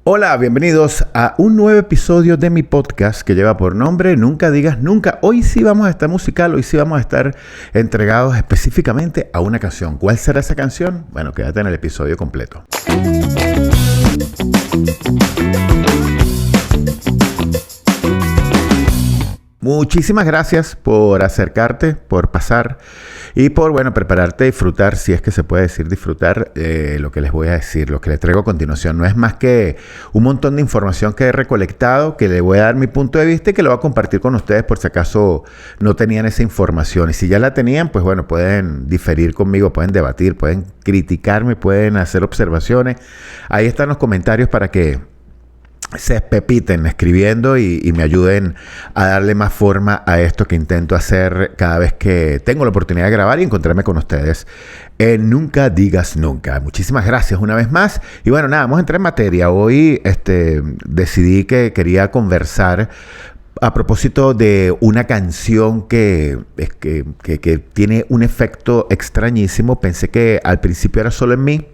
Hola, bienvenidos a un nuevo episodio de mi podcast que lleva por nombre Nunca Digas Nunca. Hoy sí vamos a estar musical, hoy sí vamos a estar entregados específicamente a una canción. ¿Cuál será esa canción? Bueno, quédate en el episodio completo. Muchísimas gracias por acercarte, por pasar y por, prepararte a disfrutar, si es que se puede decir disfrutar, lo que les voy a decir, lo que les traigo a continuación. No es más que un montón de información que he recolectado, que le voy a dar mi punto de vista y que lo voy a compartir con ustedes por si acaso no tenían esa información. Y si ya la tenían, pues bueno, pueden diferir conmigo, pueden debatir, pueden criticarme, pueden hacer observaciones. Ahí están los comentarios para que se pepiten escribiendo y me ayuden a darle más forma a esto que intento hacer cada vez que tengo la oportunidad de grabar y encontrarme con ustedes en Nunca Digas Nunca. Muchísimas gracias una vez más. Y bueno, nada, vamos a entrar en materia. Hoy decidí que quería conversar a propósito de una canción que tiene un efecto extrañísimo. Pensé que al principio era solo en mí.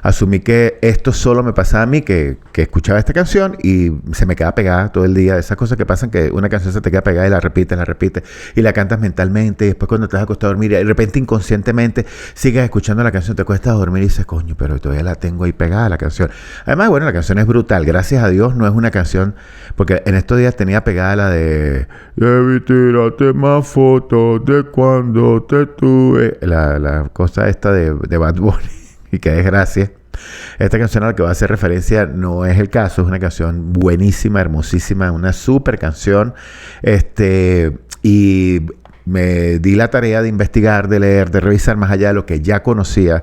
Asumí que esto solo me pasaba a mí, que escuchaba esta canción y se me queda pegada todo el día. Esas cosas que pasan, que una canción se te queda pegada y la repites y la cantas mentalmente. Y después cuando te vas a acostar a dormir y de repente inconscientemente sigues escuchando la canción, te cuestas a dormir y dices, coño, pero todavía la tengo ahí pegada la canción. Además, bueno, la canción es brutal. Gracias a Dios no es una canción, porque en estos días tenía pegada la de debí tirarte más fotos de cuando te tuve. La cosa esta de Bad Bunny. Y qué desgracia. Esta canción a la que voy a hacer referencia no es el caso. Es una canción buenísima, hermosísima, una súper canción. Y me di la tarea de investigar, de leer, de revisar más allá de lo que ya conocía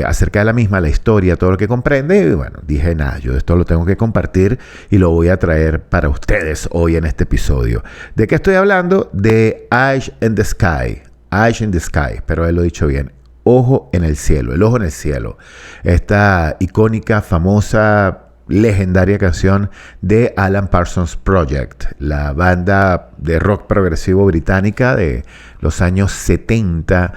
acerca de la misma, la historia, todo lo que comprende. Y bueno, dije, nada, yo esto lo tengo que compartir y lo voy a traer para ustedes hoy en este episodio. ¿De qué estoy hablando? De Eyes in the Sky. Eyes in the Sky, pero lo he dicho bien. Ojo en el cielo, el ojo en el cielo. Esta icónica, famosa, legendaria canción de Alan Parsons Project, la banda de rock progresivo británica de los años 70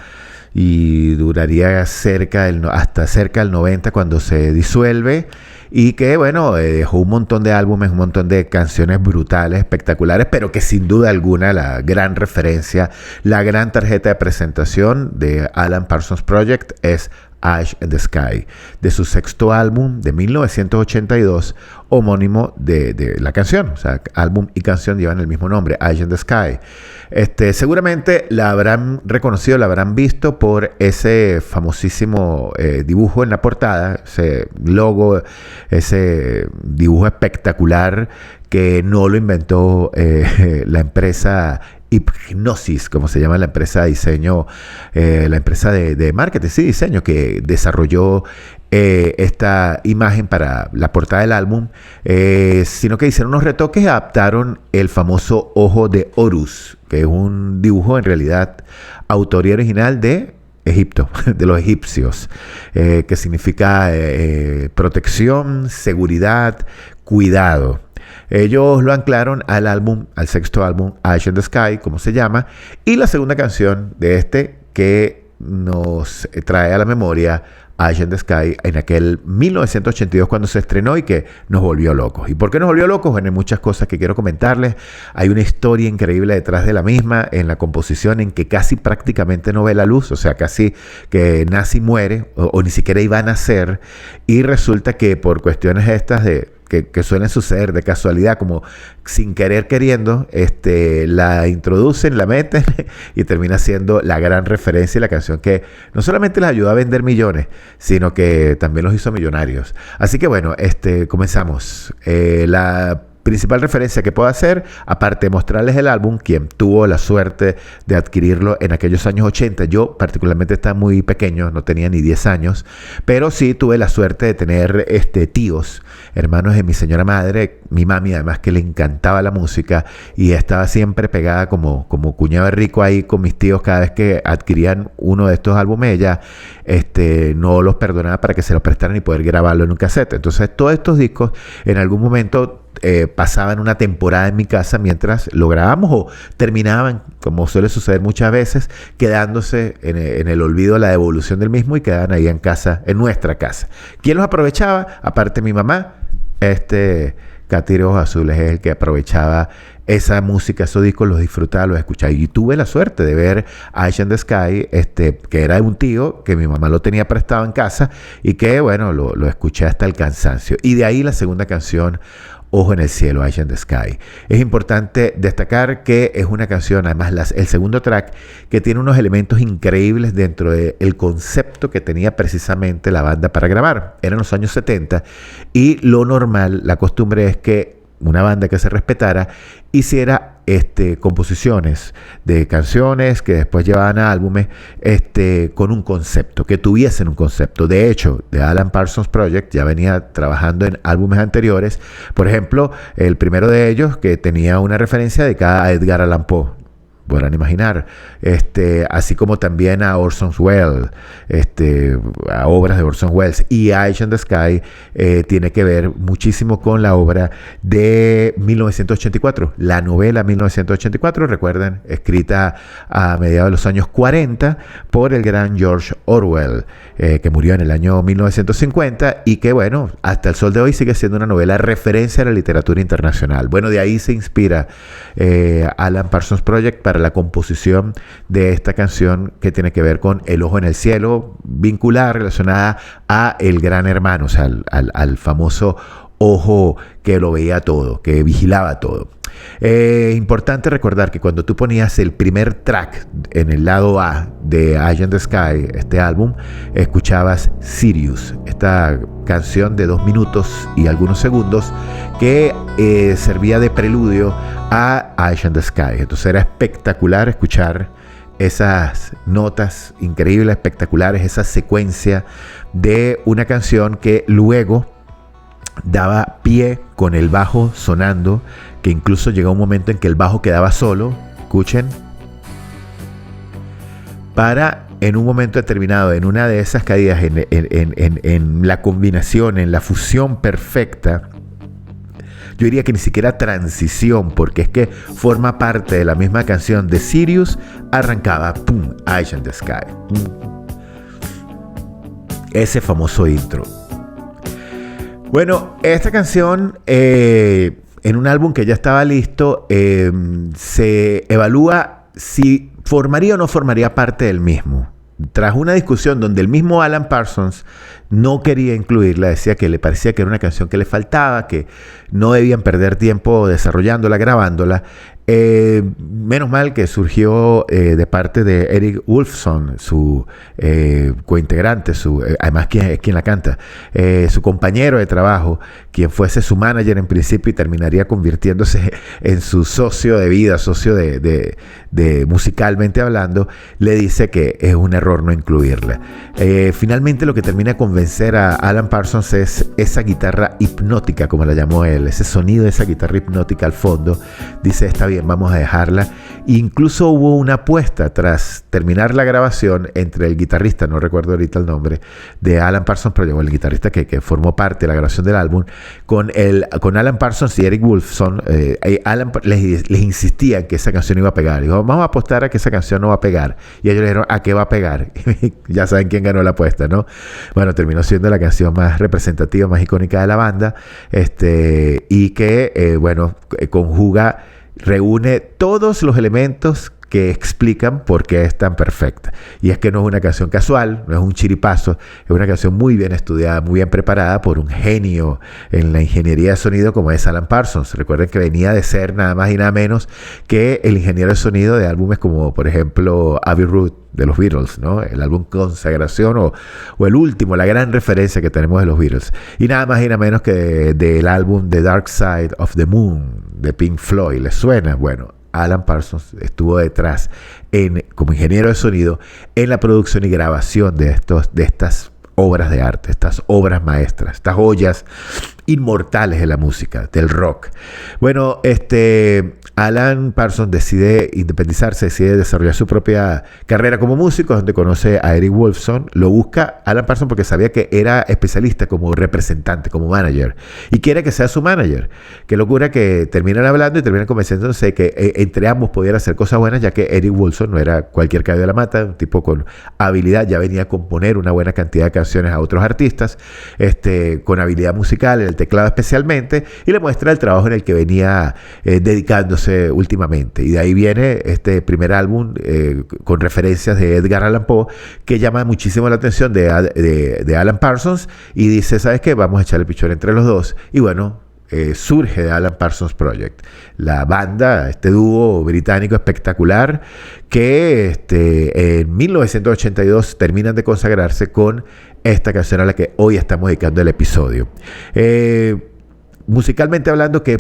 y duraría hasta cerca del 90 cuando se disuelve. Y que, bueno, dejó un montón de álbumes, un montón de canciones brutales, espectaculares, pero que sin duda alguna la gran referencia, la gran tarjeta de presentación de Alan Parsons Project es Eyes in the Sky, de su sexto álbum de 1982, homónimo de la canción. O sea, álbum y canción llevan el mismo nombre, Eyes in the Sky. Seguramente la habrán reconocido, la habrán visto por ese famosísimo dibujo en la portada, ese logo, ese dibujo espectacular que no lo inventó la empresa Hipgnosis, como se llama la empresa de diseño, la empresa de marketing, sí, diseño, que desarrolló esta imagen para la portada del álbum, sino que hicieron unos retoques y adaptaron el famoso ojo de Horus, que es un dibujo en realidad autoría original de Egipto, de los egipcios, que significa protección, seguridad, cuidado. Ellos lo anclaron al sexto álbum, Eyes in the Sky, como se llama, y la segunda canción de que nos trae a la memoria Eyes in the Sky en aquel 1982 cuando se estrenó y que nos volvió locos. ¿Y por qué nos volvió locos? Bueno, hay muchas cosas que quiero comentarles. Hay una historia increíble detrás de la misma, en la composición, en que casi prácticamente no ve la luz, o sea, casi que nace y muere, o ni siquiera iba a nacer, y resulta que por cuestiones estas que suelen suceder de casualidad, como sin querer queriendo, la introducen, la meten y termina siendo la gran referencia y la canción que no solamente les ayudó a vender millones, sino que también los hizo millonarios. Así que bueno, comenzamos. La principal referencia que puedo hacer, aparte de mostrarles el álbum, quien tuvo la suerte de adquirirlo en aquellos años 80, yo particularmente estaba muy pequeño, no tenía ni 10 años, pero sí tuve la suerte de tener tíos, hermanos de mi señora madre, mi mami además, que le encantaba la música y estaba siempre pegada como cuñado de rico ahí con mis tíos. Cada vez que adquirían uno de estos álbumes, ella no los perdonaba para que se los prestaran y poder grabarlo en un cassette. Entonces todos estos discos en algún momento pasaban una temporada en mi casa mientras lo grabábamos, o terminaban, como suele suceder muchas veces, quedándose en el olvido la devolución del mismo y quedaban ahí en casa, en nuestra casa. ¿Quién los aprovechaba? Aparte mi mamá, Catire Ojos Azules es el que aprovechaba esa música, esos discos los disfrutaba, los escuchaba. Y tuve la suerte de ver Eyes in the Sky, que era de un tío, que mi mamá lo tenía prestado en casa y que, bueno, lo escuché hasta el cansancio. Y de ahí la segunda canción, Ojo en el Cielo, Eyes in the Sky. Es importante destacar que es una canción, además el segundo track, que tiene unos elementos increíbles dentro del concepto que tenía precisamente la banda para grabar. Eran los años 70 y lo normal, la costumbre es que una banda que se respetara hiciera composiciones de canciones que después llevaban a álbumes con un concepto, que tuviesen un concepto. De hecho, The Alan Parsons Project ya venía trabajando en álbumes anteriores. Por ejemplo, el primero de ellos que tenía una referencia dedicada a Edgar Allan Poe. Podrán imaginar, así como también a Orson Welles, a obras de Orson Welles. Y Eyes in the Sky tiene que ver muchísimo con la obra de 1984, la novela 1984, recuerden, escrita a mediados de los años 40 por el gran George Orwell, que murió en el año 1950 y que, bueno, hasta el sol de hoy sigue siendo una novela referencia a la literatura internacional. Bueno, de ahí se inspira Alan Parsons Project para la composición de esta canción que tiene que ver con el ojo en el cielo, vinculada, relacionada a el gran hermano, o sea, al famoso ojo que lo veía todo, que vigilaba todo. Importante recordar que cuando tú ponías el primer track en el lado A de Eyes in the Sky, este álbum, escuchabas Sirius, esta canción de 2 minutos y algunos segundos que servía de preludio a Eyes in the Sky. Entonces era espectacular escuchar esas notas increíbles, espectaculares, esa secuencia de una canción que luego daba pie con el bajo sonando, que incluso llegó un momento en que el bajo quedaba solo, escuchen, para en un momento determinado, en una de esas caídas, en la combinación, en la fusión perfecta, yo diría que ni siquiera transición, porque es que forma parte de la misma canción de Sirius, arrancaba, ¡pum!, Eyes in the Sky. Ese famoso intro. Bueno, esta canción, en un álbum que ya estaba listo, se evalúa si formaría o no formaría parte del mismo. Tras una discusión donde el mismo Alan Parsons no quería incluirla, decía que le parecía que era una canción que le faltaba, que no debían perder tiempo desarrollándola, grabándola. Menos mal que surgió de parte de Eric Woolfson, su cointegrante, además quien la canta, su compañero de trabajo, quien fuese su manager en principio y terminaría convirtiéndose en su socio de vida, socio de musicalmente hablando, le dice que es un error no incluirla. Finalmente lo que termina de convencer a Alan Parsons es esa guitarra hipnótica, como la llamó él, ese sonido de esa guitarra hipnótica al fondo. Dice, está bien, vamos a dejarla. Incluso hubo una apuesta tras terminar la grabación entre el guitarrista, no recuerdo ahorita el nombre, de Alan Parsons, pero el guitarrista que formó parte de la grabación del álbum, con Alan Parsons y Eric Woolfson. Alan les insistía que esa canción iba a pegar. Dijo, vamos a apostar a que esa canción no va a pegar. Y ellos le dijeron, ¿a qué va a pegar? Ya saben quién ganó la apuesta, ¿no? Bueno, terminó siendo la canción más representativa, más icónica de la banda, y que, conjuga, reúne todos los elementos que explican por qué es tan perfecta. Y es que no es una canción casual, no es un chiripazo, es una canción muy bien estudiada, muy bien preparada por un genio en la ingeniería de sonido como es Alan Parsons. Recuerden que venía de ser nada más y nada menos que el ingeniero de sonido de álbumes como, por ejemplo, Abbey Road de los Beatles, ¿no? El álbum Consagración o el último, la gran referencia que tenemos de los Beatles. Y nada más y nada menos que del álbum The Dark Side of the Moon de Pink Floyd. ¿Les suena? Bueno, Alan Parsons estuvo detrás como ingeniero de sonido en la producción y grabación de estas obras de arte, estas obras maestras, estas joyas inmortales de la música, del rock. Bueno, Alan Parsons decide independizarse, decide desarrollar su propia carrera como músico, donde conoce a Eric Woolfson. Lo busca Alan Parsons porque sabía que era especialista como representante, como manager, y quiere que sea su manager. Qué locura que terminan hablando y terminan convenciéndose de que entre ambos pudieran hacer cosas buenas, ya que Eric Woolfson no era cualquier caballo de la mata, un tipo con habilidad, ya venía a componer una buena cantidad de canciones a otros artistas, con habilidad musical. El teclado especialmente, y le muestra el trabajo en el que venía dedicándose últimamente. Y de ahí viene este primer álbum con referencias de Edgar Allan Poe, que llama muchísimo la atención de Alan Parsons, y dice, ¿sabes qué? Vamos a echar el pichón entre los dos. Y bueno, surge de Alan Parsons Project, la banda, este dúo británico espectacular que en 1982 terminan de consagrarse con esta canción a la que hoy estamos dedicando el episodio. Musicalmente hablando, ¿qué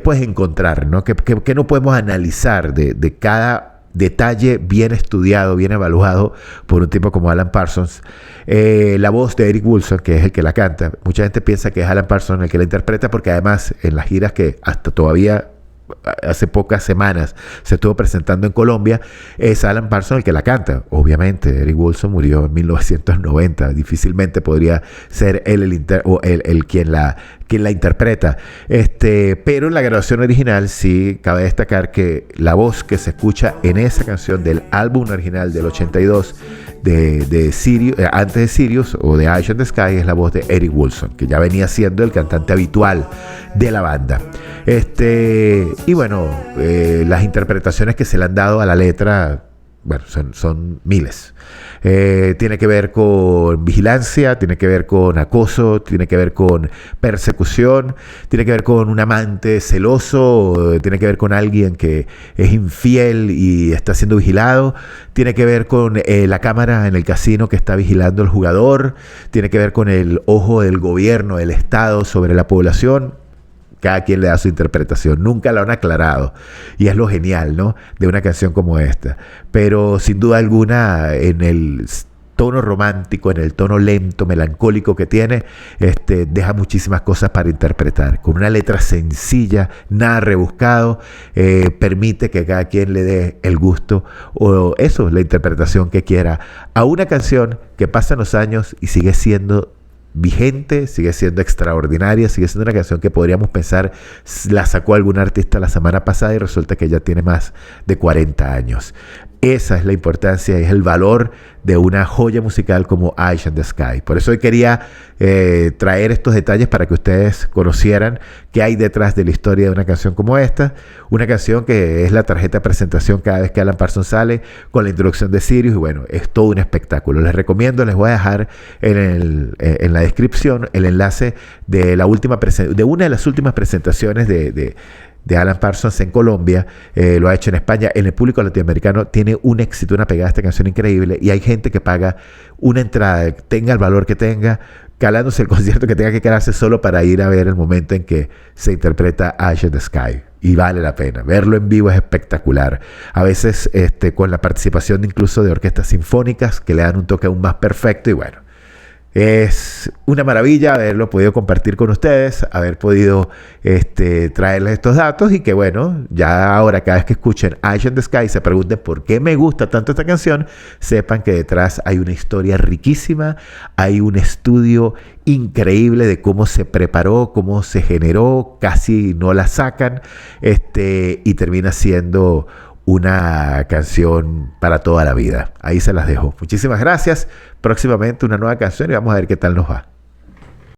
puedes encontrar, ¿no? ¿Qué no podemos analizar de cada detalle bien estudiado, bien evaluado por un tipo como Alan Parsons? La voz de Eric Woolfson, que es el que la canta, mucha gente piensa que es Alan Parsons el que la interpreta, porque además en las giras que hasta todavía hace pocas semanas se estuvo presentando en Colombia, es Alan Parsons el que la canta. Obviamente Eric Woolfson murió en 1990, difícilmente podría ser él quien la interpreta. Pero en la grabación original sí cabe destacar que la voz que se escucha en esa canción del álbum original del 82 de Sirius, antes de Sirius o de Eye in the Sky, es la voz de Eric Woolfson, que ya venía siendo el cantante habitual de la banda. Y bueno, las interpretaciones que se le han dado a la letra, bueno, son miles. Tiene que ver con vigilancia, tiene que ver con acoso, tiene que ver con persecución, tiene que ver con un amante celoso, tiene que ver con alguien que es infiel y está siendo vigilado, tiene que ver con la cámara en el casino que está vigilando al jugador, tiene que ver con el ojo del gobierno, del Estado sobre la población. Cada quien le da su interpretación, nunca la han aclarado, y es lo genial, ¿no?, de una canción como esta. Pero sin duda alguna, en el tono romántico, en el tono lento, melancólico que tiene, deja muchísimas cosas para interpretar. Con una letra sencilla, nada rebuscado, permite que cada quien le dé el gusto o eso, la interpretación que quiera a una canción que pasan los años y sigue siendo vigente, sigue siendo extraordinaria, sigue siendo una canción que podríamos pensar la sacó algún artista la semana pasada y resulta que ya tiene más de 40 años. Esa es la importancia, es el valor de una joya musical como Eye in the Sky. Por eso hoy quería traer estos detalles para que ustedes conocieran qué hay detrás de la historia de una canción como esta. Una canción que es la tarjeta de presentación cada vez que Alan Parsons sale, con la introducción de Sirius, y bueno, es todo un espectáculo. Les recomiendo, les voy a dejar en la descripción el enlace de una de las últimas presentaciones de Alan Parsons en Colombia. Lo ha hecho en España. En el público latinoamericano tiene un éxito, una pegada esta canción increíble, y hay gente que paga una entrada, tenga el valor que tenga, calándose el concierto que tenga que quedarse solo para ir a ver el momento en que se interpreta Eye in the Sky. Y vale la pena. Verlo en vivo es espectacular. A veces con la participación incluso de orquestas sinfónicas que le dan un toque aún más perfecto, y bueno, es una maravilla haberlo podido compartir con ustedes, haber podido traerles estos datos, y que bueno, ya ahora cada vez que escuchen Eye in the Sky se pregunten por qué me gusta tanto esta canción, sepan que detrás hay una historia riquísima, hay un estudio increíble de cómo se preparó, cómo se generó, casi no la sacan, y termina siendo una canción para toda la vida. Ahí se las dejo. Muchísimas gracias. Próximamente una nueva canción y vamos a ver qué tal nos va.